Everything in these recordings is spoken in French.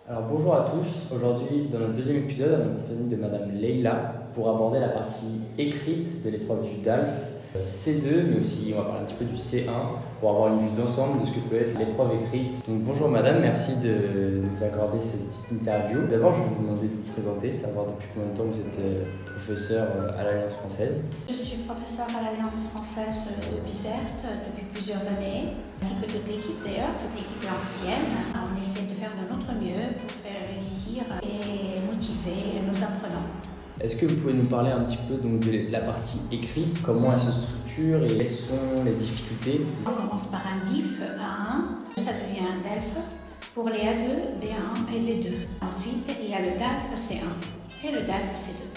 Alors bonjour à tous, aujourd'hui dans notre deuxième épisode, on est en compagnie de Madame Leïla pour aborder la partie écrite de l'épreuve du DALF C2, mais aussi on va parler un petit peu du C1 pour avoir une vue d'ensemble de ce que peut être l'épreuve écrite. Donc bonjour Madame, merci de nous accorder cette petite interview. D'abord je vais vous demander de vous présenter, savoir depuis combien de temps vous êtes professeur à l'Alliance française. Je suis professeure à l'Alliance française de Bizerte depuis plusieurs années, ainsi que toute l'équipe d'ailleurs, toute l'équipe ancienne. On essaie de faire de notre mieux pour faire réussir et motiver nos apprenants. Est-ce que vous pouvez nous parler un petit peu donc, de la partie écrite, comment elle se structure et quelles sont les difficultés? On commence par un DILF A1, ça devient un DELF pour les A2, B1 et B2. Ensuite, il y a le DALF C1 et le DALF C2.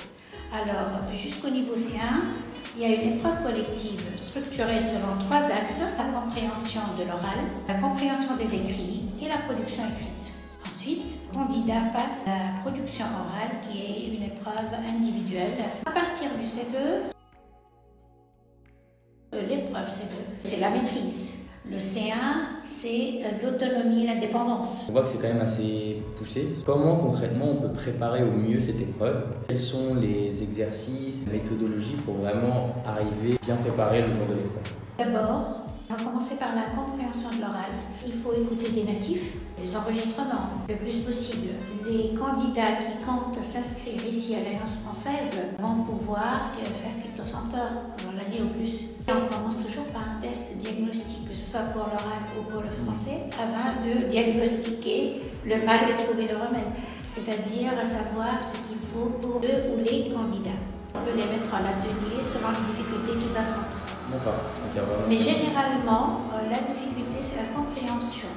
Alors, jusqu'au niveau C1, il y a une épreuve collective structurée selon 3 axes: la compréhension de l'oral, la compréhension des écrits et la production écrite. Ensuite, le candidat passe à la production orale qui est une épreuve individuelle. À partir du C2, l'épreuve C2, c'est la maîtrise. Le C1, c'est l'autonomie, l'indépendance. On voit que c'est quand même assez poussé. Comment concrètement on peut préparer au mieux cette épreuve? Quels sont les exercices, méthodologies pour vraiment arriver bien préparer le jour de l'épreuve? D'abord, on va commencer par la compréhension de l'oral. Il faut écouter des natifs, les enregistrements, le plus possible. Les candidats qui comptent s'inscrire ici à l'Alliance française vont pouvoir faire quelques 100 heures dans l'année au plus. Et on commence toujours par un test diagnostique, que ce soit pour l'oral ou pour le français, afin de diagnostiquer le mal et trouver le remède. C'est-à-dire savoir ce qu'il faut pour le ou les candidats. On peut les mettre en atelier selon les difficultés qu'ils affrontent. D'accord. Mais généralement, la difficulté, c'est la compréhension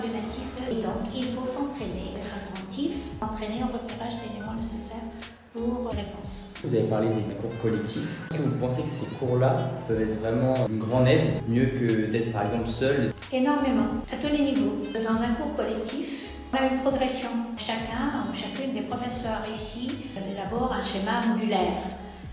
du natif. Et donc, il faut s'entraîner, être attentif, s'entraîner au repérage d'éléments nécessaires pour réponse. Vous avez parlé des cours collectifs. Est-ce que vous pensez que ces cours-là peuvent être vraiment une grande aide, mieux que d'être par exemple seul? Énormément, à tous les niveaux. Dans un cours collectif, on a une progression. Chacun ou chacune des professeurs ici élabore un schéma modulaire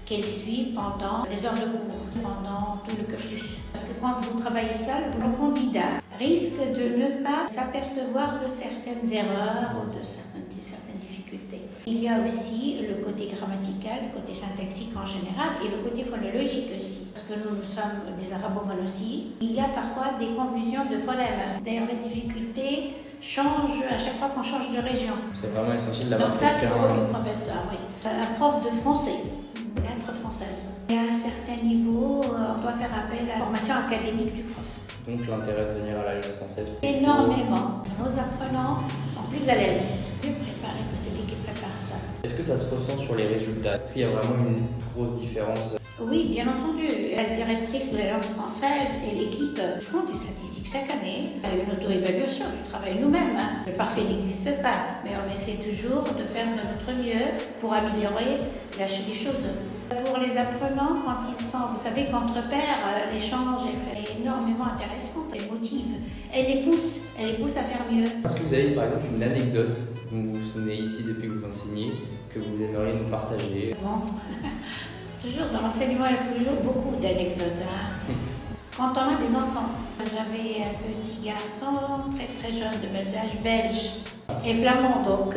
qu'elle suit pendant les heures de cours, pendant tout le cursus. Parce que quand vous travaillez seul, le candidat risque de ne pas s'apercevoir de certaines erreurs ou de certaines difficultés. Il y a aussi le côté grammatical, le côté syntaxique en général et le côté phonologique aussi. Parce que nous sommes des arabophones aussi. Il y a parfois des confusions de phonèmes. D'ailleurs, les difficultés changent à chaque fois qu'on change de région. C'est vraiment essentiel d'avoir quelqu'un. Donc ça, c'est le rôle du professeur, oui. Un prof de français. Lettres françaises. Et à un certain niveau, on doit faire appel à la formation académique du prof. Donc l'intérêt de venir à l'Alliance française? Énormément. Nos apprenants sont plus à l'aise, plus préparés que celui qui prépare ça. Est-ce que ça se ressent sur les résultats? Est-ce qu'il y a vraiment une grosse différence? Oui, bien entendu. La directrice de l'Alliance française et l'équipe font des statistiques chaque année. Une auto-évaluation du travail nous-mêmes. Le parfait n'existe pas, mais on essaie toujours de faire de notre mieux pour améliorer les choses. Pour les apprenants, quand ils sont, vous savez qu'entre pairs, l'échange est énormément intéressant, elle motive, elle les pousse à faire mieux. Est-ce que vous avez par exemple une anecdote dont vous vous souvenez ici depuis que vous enseignez, que vous aimeriez nous partager? Bon, toujours dans l'enseignement, il y a toujours beaucoup d'anecdotes. Quand on a des enfants, j'avais un petit garçon très très jeune de bas âge, belge et flamand, donc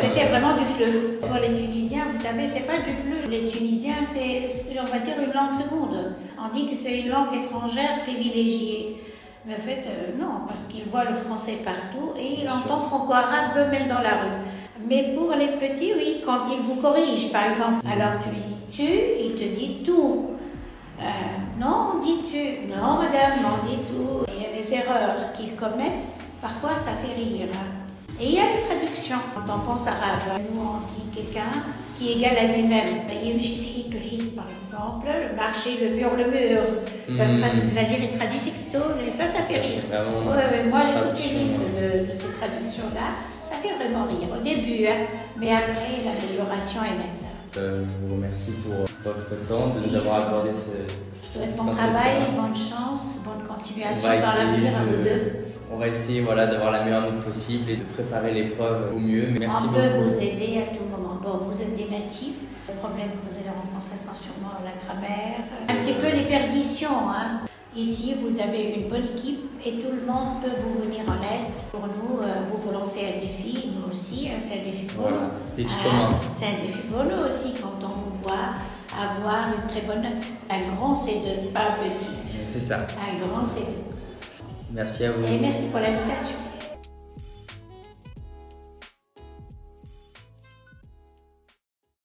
c'était vraiment du fleu. Pour les Tunisiens, vous savez, c'est pas du fleu. Les Tunisiens, c'est on va dire une langue seconde. On dit que c'est une langue étrangère privilégiée. Mais en fait, non, parce qu'ils voient le français partout et ils entendent franco-arabe même dans la rue. Mais pour les petits, oui, quand ils vous corrigent, par exemple, alors tu lui dis tu, il te dit tout. Non, on dit tu. Non, madame, on dit tout. Il y a des erreurs qu'ils commettent, parfois ça fait rire. Et il y a les traductions. Quand on pense arabe, nous on dit quelqu'un qui est égal à lui-même. Par exemple, le marché, le mur. Ça se traduit, c'est-à-dire il traduit texto, et ça fait rire. Moi j'ai toute une liste de ces traductions-là. Ça fait vraiment rire au début, mais après l'amélioration est nette. Je vous remercie pour votre temps, de nous avoir accordé ce. Je souhaite bon travail, bonne chance, bonne continuation dans l'avenir à vous deux. On va essayer d'avoir la meilleure note possible et de préparer l'épreuve au mieux. Merci beaucoup. On peut vous aider à tout moment. Bon, vous êtes des natifs. Le problème que vous allez rencontrer sont sûrement la grammaire, un petit peu les perditions. Ici, vous avez une bonne équipe et tout le monde peut vous venir en aide. Pour nous, vous lancez un défi, nous aussi, c'est un défi pour nous. Défi commun. C'est un défi pour nous aussi quand on vous voit avoir une très bonne note. Un grand C2, pas un petit. C'est ça. Un grand C2. Merci à vous. Et merci pour l'invitation.